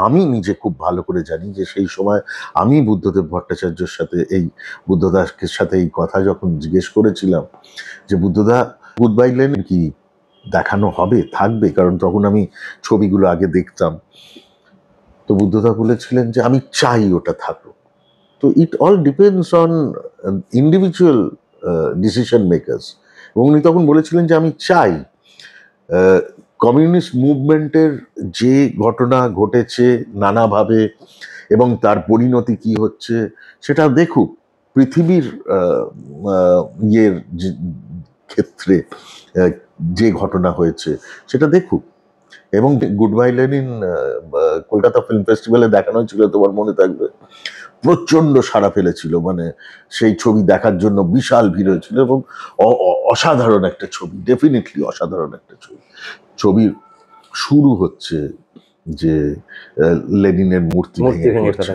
আমি নিজে খুব ভালো করে জানি যে সেই সময় আমি বুদ্ধদেব ভট্টাচার্যের সাথে বুদ্ধদার সাথে এই কথা যখন জিজ্ঞেস করেছিলাম যে বুদ্ধদা গুড বাই লেন কি দেখানো হবে, থাকবে, কারণ তখন আমি ছবিগুলো আগে দেখতাম, তো বুদ্ধদা বলেছিলেন যে আমি চাই ওটা থাকুক। তো it all depends on individual decision makers. এবং উনি তখন বলেছিলেন যে আমি চাই কমিউনিস্ট মুভমেন্টের যে ঘটনা ঘটেছে নানাভাবে এবং তার পরিণতি কি হচ্ছে সেটা দেখুক পৃথিবীর ইয়ের ক্ষেত্রে যে ঘটনা হয়েছে সেটা দেখুক। এবং good bye Lenin Kolkata film ফেস্টিভ্যালে দেখানো হয়েছিল, তোমার মনে থাকবে, প্রচন্ড সাড়া ফেলেছিল, মানে সেই ছবি দেখার জন্য বিশাল ভিড় হয়েছিল এবং অসাধারণ একটা ছবি, ডেফিনেটলি অসাধারণ একটা ছবি। ছবির শুরু হচ্ছে যে লেনিনের মূর্তি ভেঙে পড়ছে।